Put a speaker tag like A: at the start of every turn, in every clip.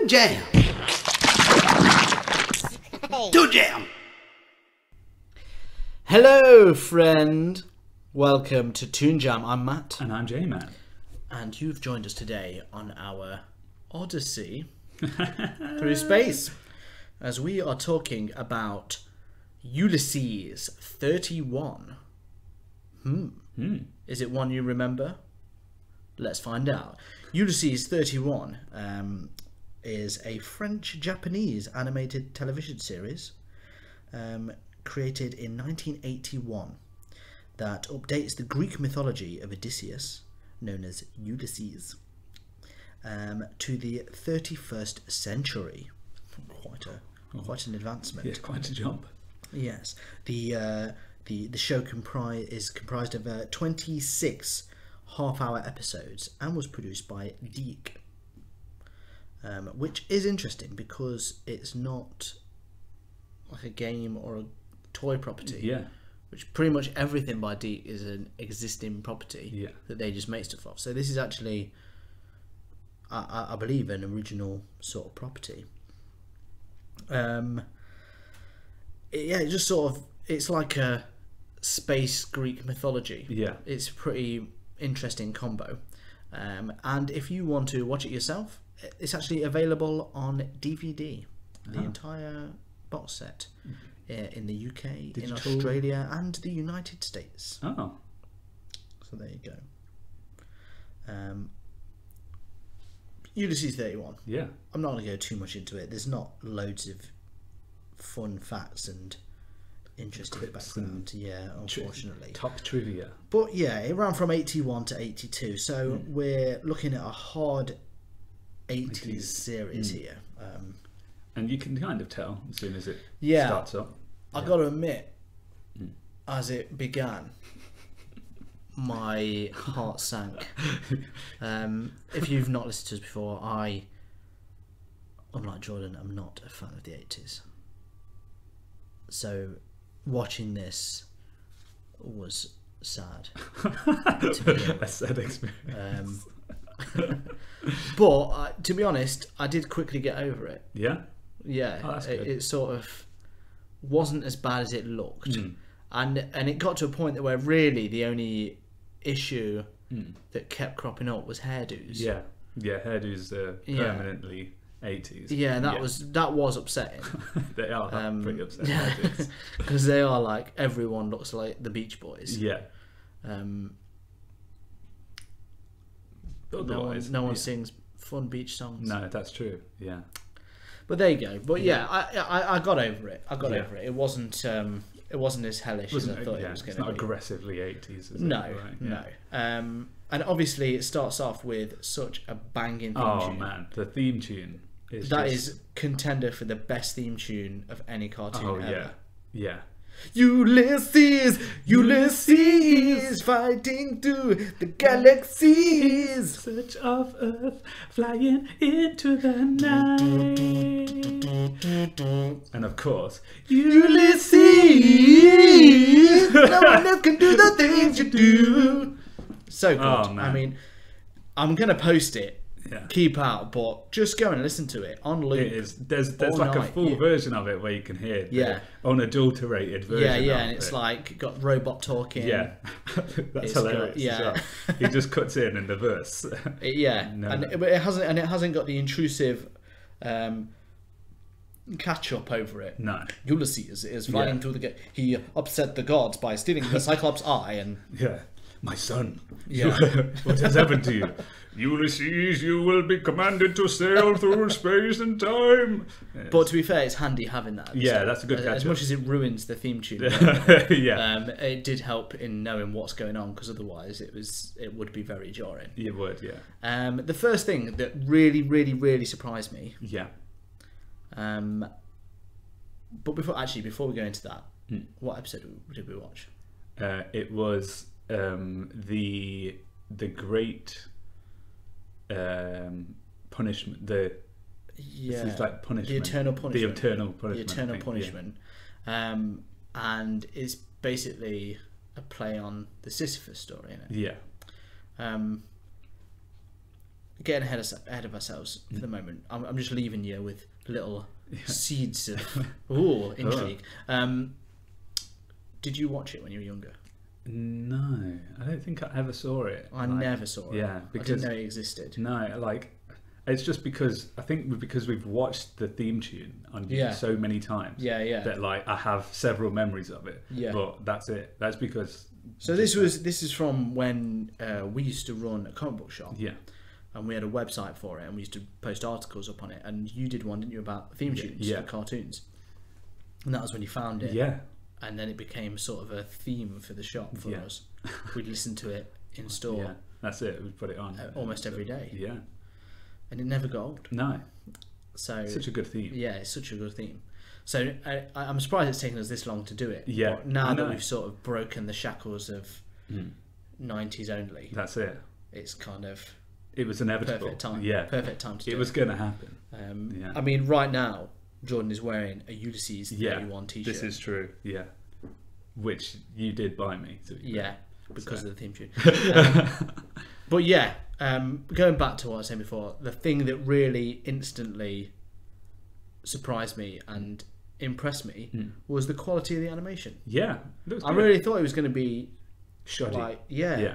A: Toon Jam! Toon Jam! Hello, friend. Welcome to Toon Jam. I'm Matt.
B: And I'm J-Man.
A: And you've joined us today on our Odyssey through space, as we are talking about Ulysses 31. Is it one you remember? Let's find out. Ulysses 31 is a French-Japanese animated television series created in 1981 that updates the Greek mythology of Odysseus, known as Ulysses, to the 31st century. Quite an advancement.
B: Yeah, quite a jump.
A: Yes. The show is comprised of 26 half-hour episodes and was produced by Deke, which is interesting because it's not like a game or a toy property.
B: Yeah.
A: Which pretty much everything by Deke is an existing property.
B: Yeah.
A: That they just make stuff off. So this is actually, I believe, an original sort of property. It just sort of, it's like a space Greek mythology.
B: Yeah.
A: It's a pretty interesting combo. And if you want to watch it yourself, it's actually available on DVD. The entire box set in the UK,
B: Digital.
A: in Australia, and the United States.
B: Oh.
A: So there you go. Ulysses 31.
B: Yeah.
A: I'm not going to go too much into it. There's not loads of fun facts and interesting
B: Clips
A: background. Yeah, unfortunately.
B: Top trivia.
A: But yeah, it ran from 81 to 82. So we're looking at a hard 80s series here.
B: And you can kind of tell as soon as it
A: Yeah.
B: starts up.
A: I got to admit, as it began, my heart sank. If you've not listened to us before, unlike Jordan, I'm not a fan of the 80s. So watching this was sad.
B: A sad experience.
A: But to be honest, I did quickly get over it.
B: Yeah?
A: Yeah,
B: Oh, that's good.
A: it sort of wasn't as bad as it looked. And it got to a point where really the only issue that kept cropping up was hairdos.
B: Yeah. Yeah, hairdos are permanently 80s.
A: Yeah, that was upsetting.
B: They are pretty upsetting.
A: Yeah,
B: hairdos.
A: because they are like, everyone looks like the Beach Boys.
B: Yeah.
A: No one sings fun beach songs.
B: No, that's true. Yeah.
A: But there you go. But yeah, I got over it. I got over it. It wasn't as hellish as I thought it was going to be.
B: It's not aggressively 80s, is it?
A: No,
B: Right,
A: no. And obviously it starts off with such a banging theme tune.
B: Oh man, the theme tune is
A: That is contender for the best theme tune of any cartoon ever.
B: Yeah.
A: Ulysses, Ulysses, fighting through the galaxies.
B: Search of Earth, flying into the night. And of course,
A: Ulysses, no one else can do the things you do. So good.
B: Oh, man.
A: I mean, I'm gonna post it.
B: Yeah.
A: Keep out, but just go and listen to it on loop.
B: it is. There's
A: all
B: like a
A: night.
B: full version of it where you can hear the unadulterated version.
A: Yeah,
B: of
A: and it's
B: it.
A: like got robot talking.
B: Yeah, that's
A: It's
B: hilarious.
A: got-
B: as well. He just cuts in the verse. No.
A: And it hasn't got the intrusive catch up over it.
B: No.
A: Ulysses is flying through the gate. He upset the gods by stealing the Cyclops eye, and
B: Yeah. My son.
A: Yeah.
B: What has happened to you? Ulysses, you will be commanded to sail through space and time. Yes.
A: but to be fair, it's handy having that.
B: Yeah, that's a good
A: As
B: catch-up.
A: much as it ruins the theme tune,
B: Yeah.
A: it did help in knowing what's going on, because otherwise it would be very jarring.
B: You would, yeah.
A: The first thing that really, really, really surprised me.
B: Yeah.
A: But before we go into that, what episode did we watch?
B: It was the great punishment. This is like punishment.
A: The eternal punishment.
B: The eternal punishment.
A: The eternal punishment. And it's basically a play on the Sisyphus story, isn't it?
B: Yeah.
A: getting ahead of ourselves for the moment. I'm just leaving you with little seeds of intrigue. Did you watch it when you were younger?
B: No, I don't think I ever saw it.
A: I never saw it.
B: Yeah,
A: because I didn't know it existed.
B: No, like it's just because I think because we've watched the theme tune on so many times. That like I have several memories of it. Yeah. But that's it. That's because.
A: So this is from when we used to run a comic book shop.
B: Yeah.
A: And we had a website for it, and we used to post articles up on it. And you did one, didn't you, about theme tunes for cartoons? And that was when you found it.
B: Yeah.
A: And then it became sort of a theme for the shop for us. We'd listen to it in store.
B: Yeah, that's it. We'd put it on
A: almost every day.
B: Yeah.
A: And it never got old.
B: No.
A: So
B: such a good theme.
A: Yeah, it's such a good theme. So I'm surprised it's taken us this long to do it.
B: Yeah.
A: But now that we've sort of broken the shackles of 90s only.
B: That's it.
A: It's kind of...
B: It was inevitable.
A: Perfect time.
B: Yeah.
A: Perfect time to do it.
B: It was going to happen.
A: I mean, right now, Jordan is wearing a Ulysses 31 t-shirt.
B: This is true. Yeah. Which you did buy me.
A: Because of the theme tune. But going back to what I was saying before, the thing that really instantly surprised me and impressed me was the quality of the animation.
B: Yeah.
A: I really thought it was going to be
B: shoddy.
A: Like,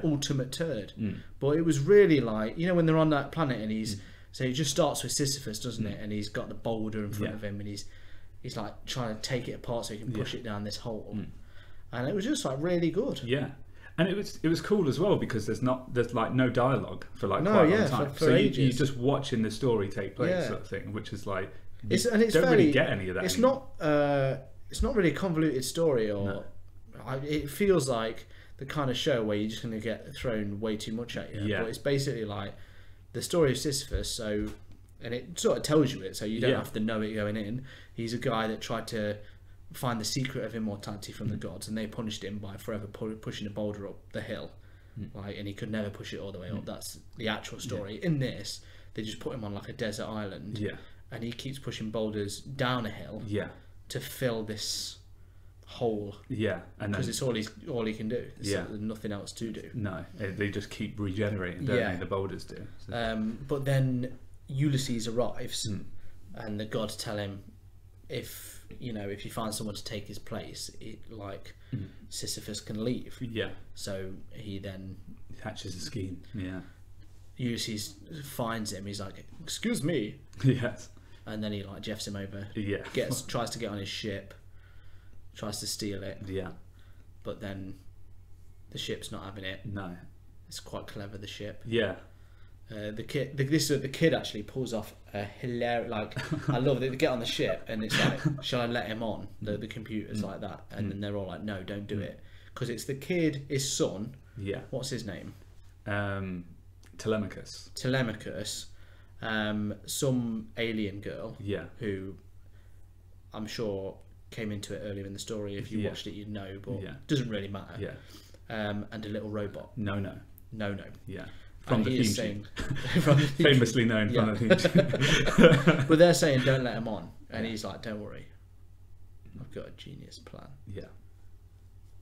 A: ultimate turd. But it was really like, you know, when they're on that planet and so it just starts with Sisyphus, doesn't it? And he's got the boulder in front of him, and he's like trying to take it apart so he can push it down this hole. And it was just like really good.
B: Yeah. And it was cool as well because there's like no dialogue for like quite a long time.
A: For
B: so
A: ages.
B: you're just watching the story take place, sort of thing, which is like
A: it's
B: don't really get any of that.
A: It's not really a convoluted story, or it feels like the kind of show where you're just going to get thrown way too much at you.
B: Yeah.
A: But it's basically like the story of Sisyphus. And it sort of tells you it, so you don't have to know it going in. He's a guy that tried to find the secret of immortality from the gods, and they punished him by forever pushing a boulder up the hill, and he could never push it all the way up. That's the actual story. In this, they just put him on like a desert island, and he keeps pushing boulders down a hill, to fill this hole,
B: and
A: because it's all he can do. There's nothing else to do.
B: No, they just keep regenerating, don't they? The boulders do. So.
A: But then Ulysses arrives, and the gods tell him, if you find someone to take his place, Sisyphus can leave. Yeah. So he then
B: hatches a scheme. Yeah.
A: Ulysses finds him. He's like, "Excuse me."
B: Yes.
A: And then he like jeffs him over.
B: Yeah.
A: Tries to get on his ship. Tries to steal it.
B: Yeah.
A: But then the ship's not having it.
B: No.
A: It's quite clever, the ship.
B: Yeah.
A: The kid actually pulls off a hilarious, like, I love it. They get on the ship and it's like, shall I let him on? The computer's like that, and then they're all like, no, don't do it, because it's the kid, his son. Yeah. What's his name?
B: Telemachus.
A: Some alien girl.
B: Yeah.
A: Who I'm sure came into it earlier in the story. If you watched it, you'd know, but doesn't really matter.
B: Yeah.
A: And a little robot.
B: No.
A: Yeah.
B: From the theme tune. Famously known from the theme tune.
A: But they're saying don't let him on, and he's like, don't worry, I've got a genius plan.
B: Yeah.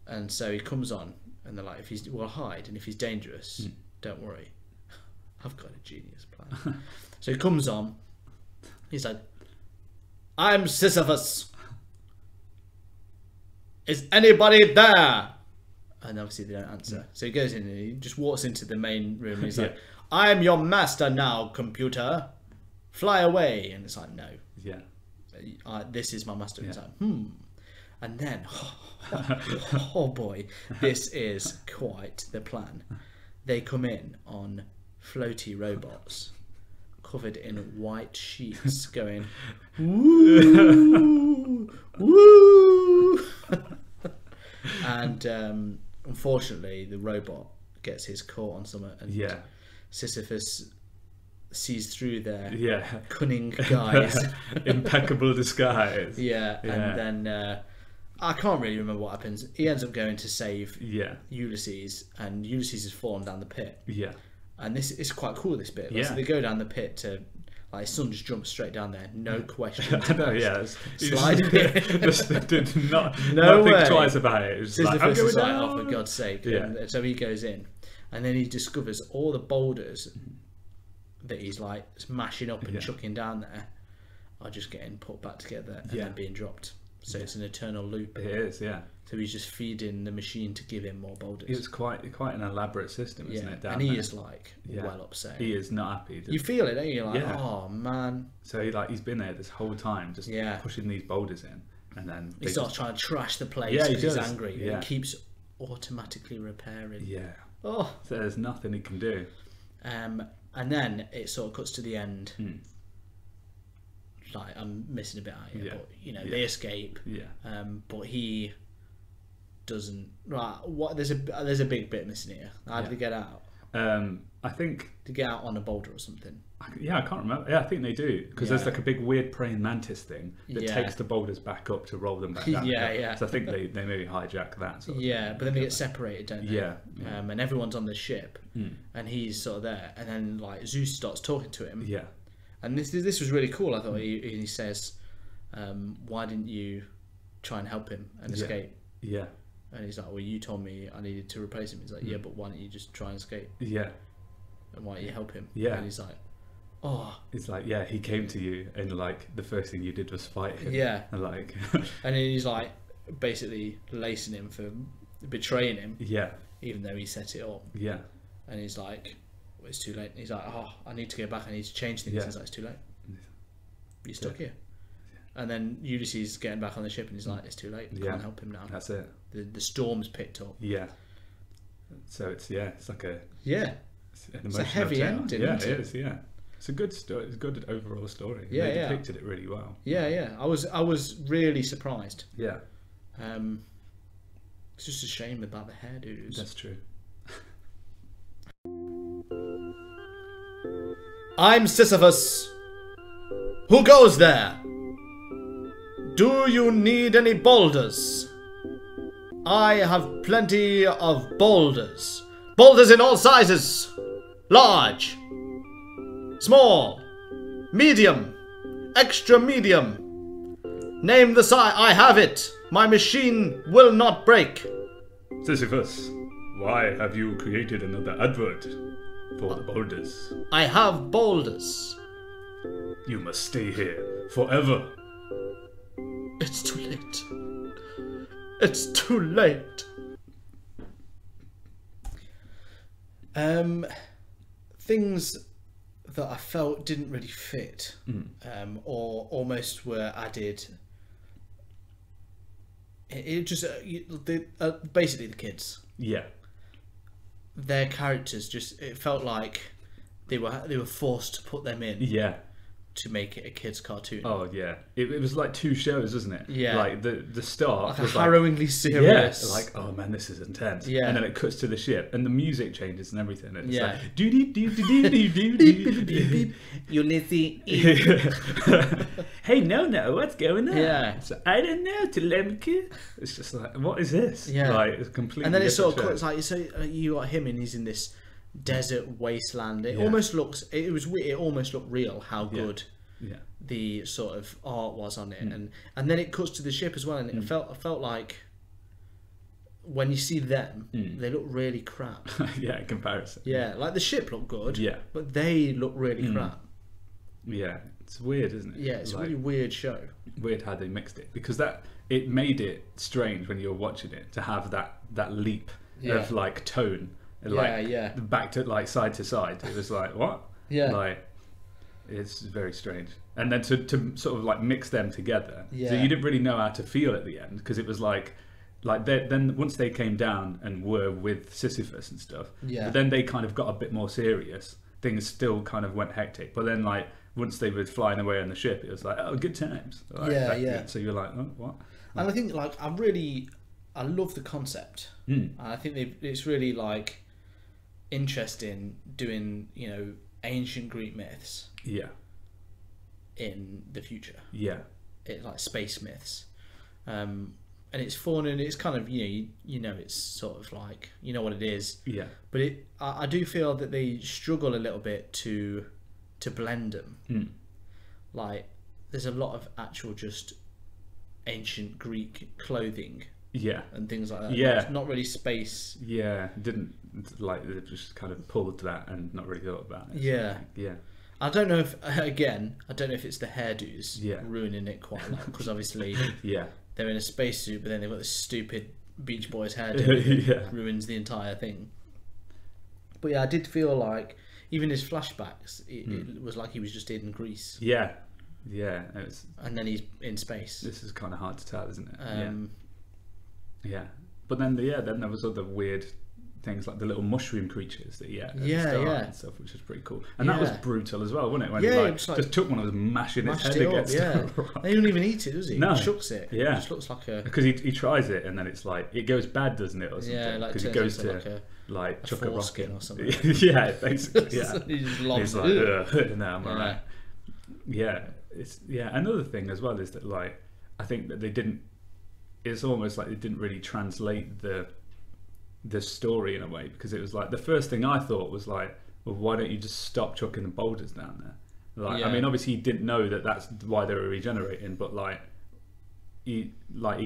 A: And so he comes on, and they're like, we'll hide, and if he's dangerous, don't worry, I've got a genius plan. So he comes on, he's like, I'm Sisyphus, is anybody there? And obviously they don't answer. So he goes in and he just walks into the main room and he's like, I am your master now, computer. Fly away. And it's like, no.
B: Yeah.
A: This is my master. And it's like, And then, oh boy, this is quite the plan. They come in on floaty robots covered in white sheets going, woo, woo. And unfortunately, the robot gets his caught on something, and Sisyphus sees through their cunning guise.
B: Impeccable disguise.
A: And then I can't really remember what happens. He ends up going to save Ulysses, and Ulysses has fallen down the pit. Yeah. And this is quite cool, this bit. So they go down the pit to, like, his son just jumps straight down there, no question. Slide in.
B: Just did not think twice about it. It was
A: like, I'm going down. Oh, for God's sake. And so he goes in, and then he discovers all the boulders that he's like smashing up and chucking down there are just getting put back together and then being dropped. So it's an eternal loop.
B: It is, yeah.
A: So he's just feeding the machine to give him more boulders.
B: It's quite an elaborate system, isn't it?
A: And he is like well upset.
B: He is not happy.
A: You feel it, don't you? You're like, oh man.
B: So he's been there this whole time, just pushing these boulders in, and then
A: he starts trying to trash the place because he's angry. Yeah. He keeps automatically repairing.
B: Yeah. Oh. So there's nothing he can do.
A: And then it sort of cuts to the end. Like I'm missing a bit out here, but you know they escape. Yeah. But he doesn't. Right. What? There's a big bit missing here. How did they get out?
B: I think
A: to get out on a boulder or something.
B: I can't remember. Yeah, I think they do because there's like a big weird praying mantis thing that takes the boulders back up to roll them back down. So I think they maybe hijack that. Sort of
A: but then they get separated, don't they?
B: Yeah.
A: And everyone's on the ship, and he's sort of there, and then like Zeus starts talking to him.
B: Yeah.
A: And this was really cool. I thought he says, "Why didn't you try and help him and escape?"
B: Yeah.
A: And he's like, "Well, you told me I needed to replace him." He's like, "Yeah, but why don't you just try and escape?"
B: Yeah.
A: And why don't you help him?
B: Yeah.
A: And he's like, "Oh."
B: It's like, he came to you, and like the first thing you did was fight him.
A: Yeah.
B: And like.
A: And then he's like, basically lacing him for betraying him.
B: Yeah.
A: Even though he set it up.
B: Yeah.
A: And he's like, well, it's too late. And he's like, "Oh, I need to go back. I need to change things." He's like, "It's too late. You're stuck here." And then Ulysses is getting back on the ship, and he's like, "It's too late. Can't help him now.
B: That's it.
A: The storm's picked up."
B: Yeah. So it's like a
A: it's a heavy ending.
B: Yeah, it is. Yeah. It's a good story. It's a good overall story.
A: Yeah,
B: they depicted it really well.
A: Yeah. I was really surprised.
B: Yeah.
A: It's just a shame about the hairdos.
B: That's true.
A: I'm Sisyphus. Who goes there? Do you need any boulders? I have plenty of boulders. Boulders in all sizes. Large. Small. Medium. Extra medium. Name the size. I have it. My machine will not break.
B: Sisyphus, why have you created another advert for the boulders?
A: I have boulders.
B: You must stay here forever.
A: It's too late. It's too late. Things that I felt didn't really fit, or almost were added. It just basically the kids.
B: Yeah.
A: Their characters it felt like they were forced to put them in.
B: Yeah.
A: To make it a kids' cartoon.
B: Oh yeah, it was like two shows, wasn't it?
A: Yeah.
B: Like the start
A: like
B: was
A: harrowingly serious.
B: Yeah. Like, oh man, this is intense.
A: Yeah.
B: And then it cuts to the ship, and the music changes and everything. And it's like
A: do Ulysses.
B: Hey, no, what's going on?
A: Yeah.
B: So, I don't know, Telemachus. It's just like, what is this?
A: Yeah.
B: Like, it's completely.
A: And then it sort of cuts like you got him, and he's in this desert wasteland. It almost looks. It almost looked real. How good the sort of art was on it, and then it cuts to the ship as well, and it felt like when you see them, they look really crap.
B: Yeah, in comparison.
A: Yeah, like the ship looked good.
B: Yeah,
A: but they look really crap.
B: Yeah, it's weird, isn't it?
A: Yeah, it's a really weird show.
B: Weird how they mixed it, because it made it strange when you're watching it to have that leap of like tone. Like back to like side to side. It was like, what?
A: Yeah.
B: Like, it's very strange. And then to sort of like mix them together.
A: Yeah.
B: So you didn't really know how to feel at the end, because it was like then once they came down and were with Sisyphus and stuff, but then they kind of got a bit more serious. Things still kind of went hectic. But then like once they were flying away on the ship, it was like, oh, good times. Like, so you're like, oh, what?
A: And I think like I love the concept. I think it's really like interesting doing, ancient Greek myths in the future. It's like space myths, and it's fun, and it's kind of it's sort of like what it is. But I do feel that they struggle a little bit to blend them. Like there's a lot of actual just ancient Greek clothing. And things like that. Not really space.
B: Didn't like, they just kind of pulled that and not really thought about it.
A: I don't know if I don't know if it's the hairdos
B: Yeah.
A: ruining it quite a lot, because obviously
B: Yeah.
A: they're in a spacesuit, but then they've got this stupid Beach Boys hairdo that
B: Yeah.
A: ruins the entire thing. But yeah, I did feel like even his flashbacks, it was like he was just in Greece,
B: Yeah. Yeah.
A: and then he's in space.
B: This is kind of hard to tell, isn't it? Yeah. But then, then there was other weird things like the little mushroom creatures that he ate at the start and stuff, which was pretty cool. And that was brutal as well, wasn't it? When he just took one of those, mashing its head against the rock.
A: He didn't even eat it, does he?
B: No.
A: He shucks it.
B: Yeah.
A: It just looks like a...
B: Because he tries it and then it's like, it goes bad, doesn't it? Or something?
A: Yeah, like
B: because he goes to like chuck a rock in
A: or something.
B: Yeah, basically, yeah.
A: He just lobs
B: He's like,
A: it.
B: no, I'm alright. Yeah, another thing as well is that, like, I think that they didn't, it's almost like they didn't really translate the story in a way, because it was like, the first thing I thought was like, well, why don't you just stop chucking the boulders down there? Like, I mean, obviously he didn't know that that's why they were regenerating, but like he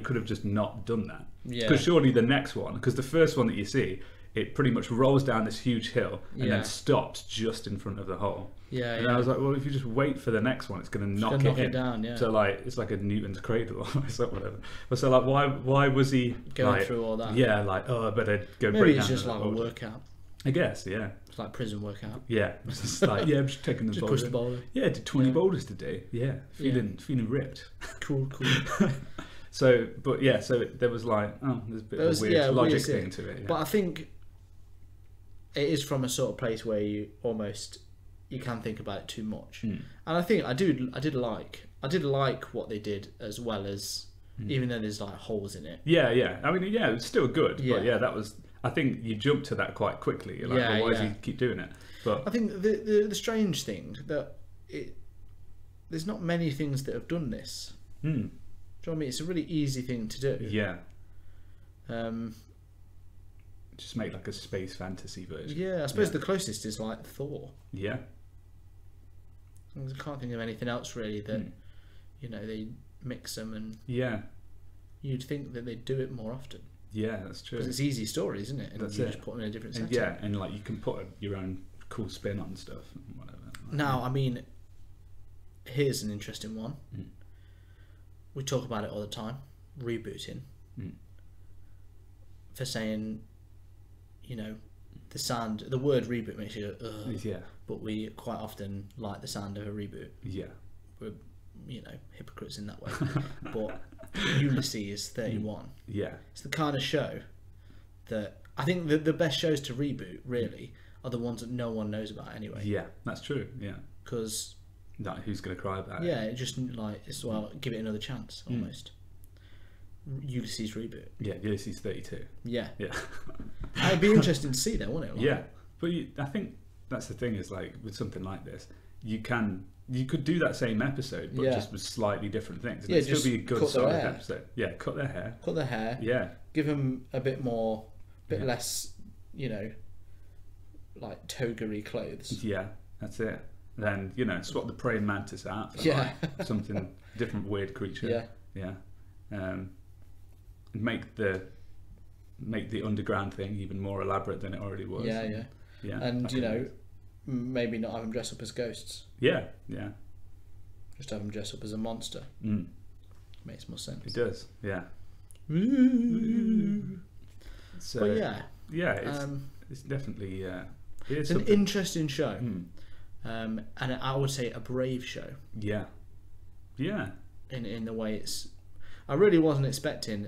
B: could have just not done that. Because surely the next one, because the first one that you see, it pretty much rolls down this huge hill and then stops just in front of the hole. And I was like, well, if you just wait for the next one, it's going to knock it
A: down.
B: So like, it's like a Newton's cradle or whatever. But so like, why was he
A: going through all that?
B: Yeah, like, oh, I better go.
A: Maybe it's just like a workout.
B: I guess, yeah.
A: It's like prison workout.
B: Yeah, it's just like, I'm just taking the boulder.
A: Push the boulder.
B: Yeah, did 20 boulders today. Yeah, feeling ripped.
A: Cool.
B: So there was like, there's a bit of a weird logic thing to it. Yeah.
A: But I think it is from a sort of place where you can think about it too much, and I think I did like what they did, as well as even though there's like holes in it.
B: Yeah. I mean, it was still good. But that was. I think you jumped to that quite quickly. You're like, well, why does he keep doing it? But
A: I think the strange thing that there's not many things that have done this. Do you know what I mean? It's a really easy thing to do.
B: Yeah. Just make like a space fantasy version.
A: Yeah, I suppose the closest is like Thor.
B: Yeah.
A: I can't think of anything else really that they mix them, and you'd think that they'd do it more often.
B: Yeah, that's true.
A: Because it's easy stories, isn't it? And
B: that's
A: you just put them in a different setting.
B: Yeah, and like you can put your own cool spin on stuff and whatever.
A: Now, I mean, here's an interesting one. We talk about it all the time. Rebooting. For saying, the word reboot makes you go, ugh.
B: Yeah.
A: But we quite often like the sound of a reboot.
B: Yeah.
A: We're, hypocrites in that way. But Ulysses 31.
B: Yeah.
A: It's the kind of show that I think the best shows to reboot really are the ones that no one knows about anyway.
B: Yeah, that's true. Yeah.
A: Because
B: who's going to cry about it?
A: Yeah, it just like give it another chance almost. Ulysses reboot.
B: Yeah, Ulysses 32.
A: Yeah.
B: Yeah.
A: It'd be interesting to see though, wouldn't it? Like,
B: yeah, but I think that's the thing, is like with something like this, you could do that same episode, but just with slightly different things. And it'd still be a good solid episode. Yeah, cut their hair.
A: Cut their hair.
B: Yeah.
A: Give them a bit less, like toga-y clothes.
B: Yeah, that's it. Then swap the praying mantis out for like something different, weird creature. Yeah. Make the underground thing even more elaborate than it already was.
A: Yeah. And maybe not have them dress up as ghosts.
B: Yeah.
A: Just have them dress up as a monster. Makes more sense.
B: It does. Yeah. So,
A: but yeah,
B: it's definitely
A: it's an interesting show, and I would say a brave show.
B: Yeah.
A: In the way it's, I really wasn't expecting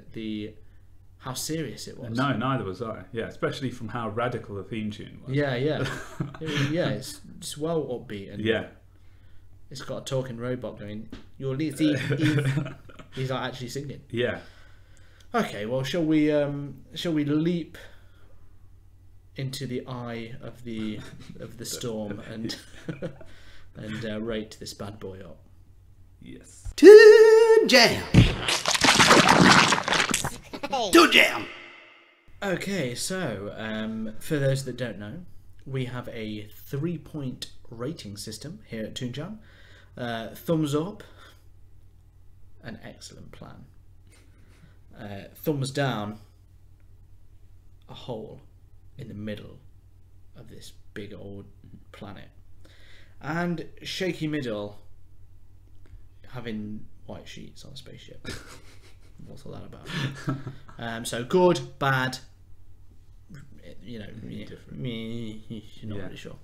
A: how serious it was.
B: No, neither was I. Yeah, especially from how radical the theme tune was.
A: Yeah. It's well upbeat, and it's got a talking robot going, Ulysses. He's like actually singing.
B: Yeah.
A: Okay, well, shall we leap into the eye of the storm and rate this bad boy up?
B: Yes.
C: Toon Jam. Toon Jam.
A: Okay, so for those that don't know, we have a 3-point rating system here at Toon Jam. Thumbs up, an excellent plan. Thumbs down, a hole in the middle of this big old planet. And shaky middle, having white sheets on a spaceship. What's all that about? So good, bad, you know, not really sure.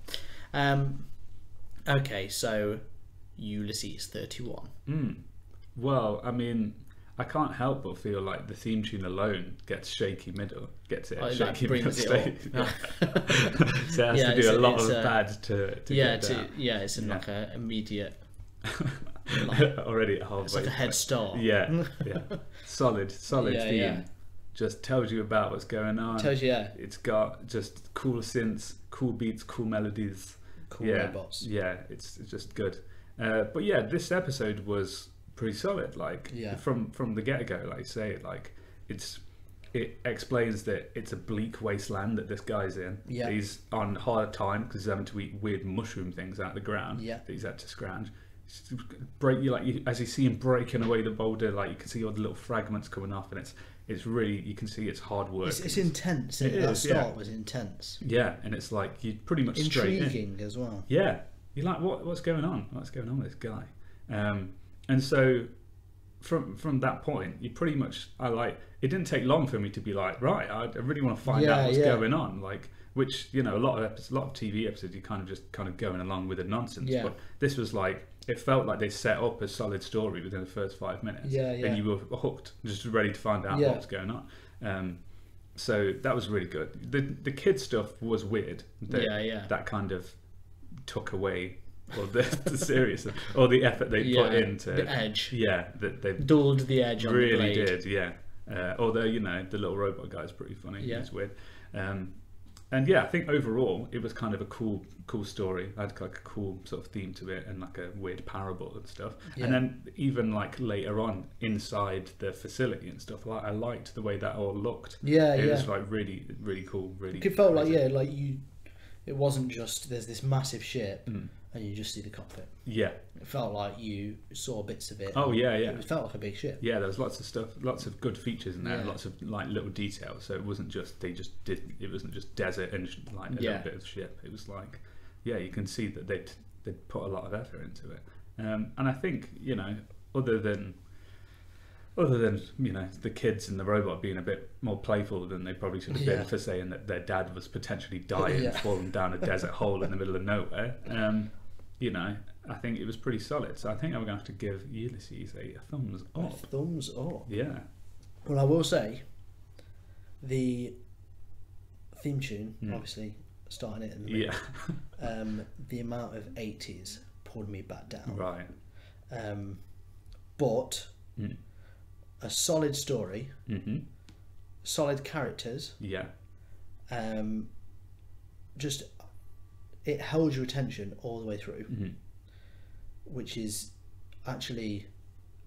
A: Okay, so Ulysses 31.
B: Well, I mean, I can't help but feel like the theme tune alone gets shaky middle, shaky middle state. So it has to do a lot of bad to get down.
A: It's in like a immediate
B: already at halfway.
A: It's like a head start.
B: Yeah. Solid theme. Just tells you about what's going on. It's got just cool synths, cool beats, cool melodies,
A: cool robots.
B: Yeah, it's just good. But yeah, this episode was pretty solid. Like from the get go, like you say, like it explains that it's a bleak wasteland that this guy's in.
A: Yeah.
B: He's on hard time because he's having to eat weird mushroom things out of the ground.
A: Yeah.
B: That he's had to scrounge. As you see him breaking away the boulder, like you can see all the little fragments coming off, and it's really, you can see it's hard work.
A: It's intense. That start was intense.
B: Yeah, and it's like you pretty much
A: intriguing as well.
B: Yeah, you're like, what's going on? What's going on with this guy? And so from that point, you pretty much, it didn't take long for me to be like, right, I really want to find out what's going on. Like, which, you know, a lot of TV episodes, you kind of going along with the nonsense. But this was like, it felt like they set up a solid story within the first 5 minutes. And you were hooked, just ready to find out what was going on. So that was really good. The kid stuff was weird. That kind of took away all the seriousness or the effort they put into
A: the edge.
B: They
A: dulled the edge on the blade.
B: Really did. Although, you know, the little robot guy is pretty funny. It's weird. And I think overall it was kind of a cool story. I had like a cool sort of theme to it and like a weird parable and stuff. And then even like later on inside the facility and stuff, like I liked the way that all looked. It was like really, really cool. Really,
A: it felt like it wasn't just there's this massive ship and you just see the cockpit. It felt like you saw bits of it. It felt like a big ship.
B: There was lots of stuff, lots of good features in there, lots of like little details. So it wasn't just it wasn't just desert and like a little bit of ship. It was like, you can see that they'd put a lot of effort into it. And I think, you know, other than you know, the kids and the robot being a bit more playful than they probably should have been for saying that their dad was potentially dying, falling down a desert hole in the middle of nowhere. You know, I think it was pretty solid. So I think I'm going to have to give Ulysses a thumbs up.
A: A thumbs up.
B: Yeah.
A: Well, I will say, the theme tune, obviously, starting it in the middle, the amount of 80s pulled me back down.
B: Right.
A: But a solid story, solid characters. Just it held your attention all the way through, which is actually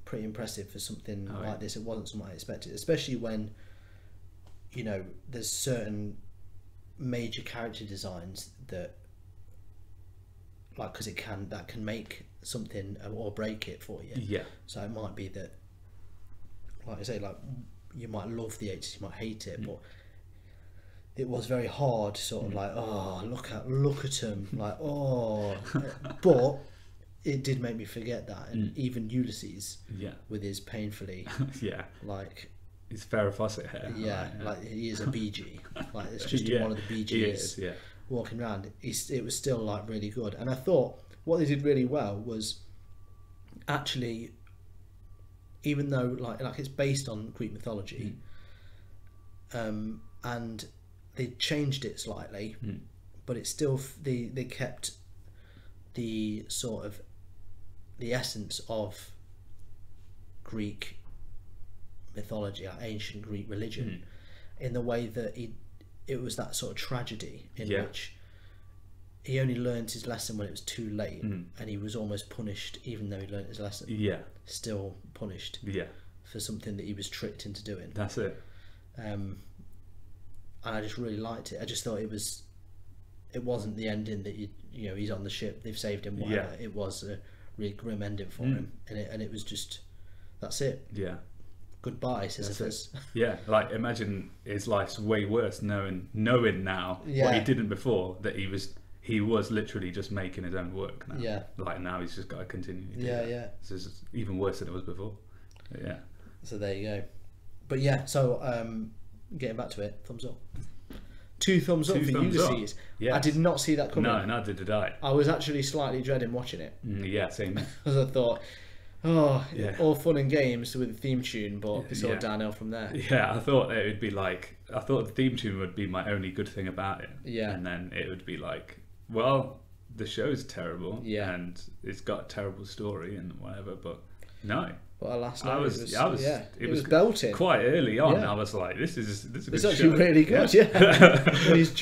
A: pretty impressive for something like this. It wasn't something I expected, especially when, you know, there's certain major character designs that, like, because that can make something or break it for you. So it might be that, like I say, like you might love the 80s, you might hate it, but it was very hard, sort of like, oh, look at him, like, oh, but it did make me forget that, and even Ulysses, with his painfully, like,
B: his Farrah Fawcett hair,
A: like he is a BG, like it's just one of the BGs walking around. It was still like really good, and I thought what they did really well was actually, even though like it's based on Greek mythology, and they changed it slightly, but it's still they kept the sort of the essence of Greek mythology, like ancient Greek religion, in the way that it was that sort of tragedy in which he only learned his lesson when it was too late, and he was almost punished even though he learned his lesson. Still punished for something that he was tricked into doing.
B: That's it.
A: And I just really liked it. I just thought it wasn't the ending that you know he's on the ship, they've saved him, whatever. It was a really grim ending for him, and it was just, that's it. Goodbye, Sisyphus.
B: Like imagine his life's way worse knowing now what he didn't before, that he was he was literally just making his own work now.
A: Yeah.
B: Like now he's just got to continue.
A: Yeah.
B: This is even worse than it was before. Yeah.
A: So there you go. But yeah, so getting back to it, thumbs up. 2 thumbs up for Ulysses.
B: Yes.
A: I did not see that coming.
B: No, neither did I.
A: I was actually slightly dreading watching it.
B: Yeah, same.
A: Because I thought, all fun and games with the theme tune, but it's all downhill from there.
B: Yeah, I thought it would be like, I thought the theme tune would be my only good thing about it.
A: Yeah.
B: And then it would be like, well, the show's terrible.
A: Yeah.
B: And it's got a terrible story and whatever, but no.
A: But alas, no,
B: it was
A: belting.
B: Quite early on,
A: Yeah.
B: I was like, this is a good
A: It's actually
B: show.
A: really good, yeah. When he's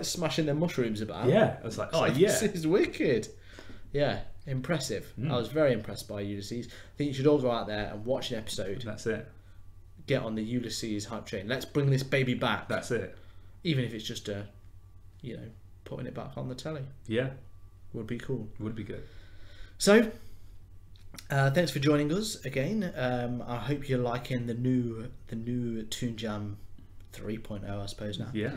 A: smashing the mushrooms about.
B: Yeah, I was like,
A: This is wicked. Yeah, impressive. I was very impressed by Ulysses. I think you should all go out there and watch an episode.
B: That's it.
A: Get on the Ulysses hype train. Let's bring this baby back.
B: That's it.
A: Even if it's just putting it back on the telly.
B: Yeah.
A: Would be cool.
B: Would be good.
A: So, thanks for joining us again. I hope you're liking the new Toon Jam 3.0, I suppose now.
B: Yeah.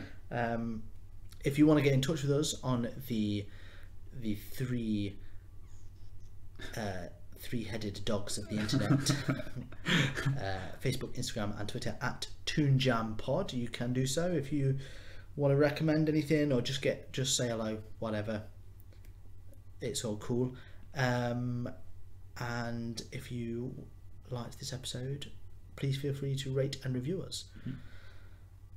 A: If you want to get in touch with us on the three-headed dogs of the internet, Facebook, Instagram, and Twitter at ToonJamPod, you can do so. If you want to recommend anything or just say hello, whatever, it's all cool. And if you liked this episode, please feel free to rate and review us.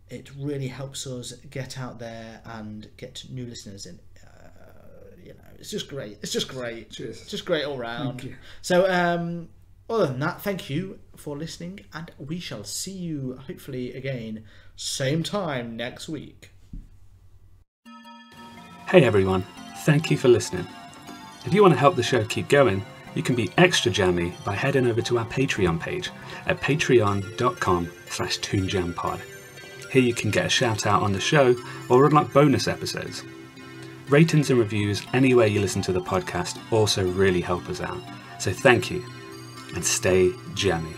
A: It really helps us get out there and get new listeners in. It's just great. It's just great.
B: Cheers.
A: It's just great all round.
B: Thank you.
A: So, other than that, thank you for listening, and we shall see you hopefully again, same time next week.
D: Hey everyone, thank you for listening. If you want to help the show keep going, you can be extra jammy by heading over to our Patreon page at patreon.com/toonjampod. Here you can get a shout out on the show or unlock bonus episodes. Ratings and reviews anywhere you listen to the podcast also really help us out. So thank you, and stay jammy.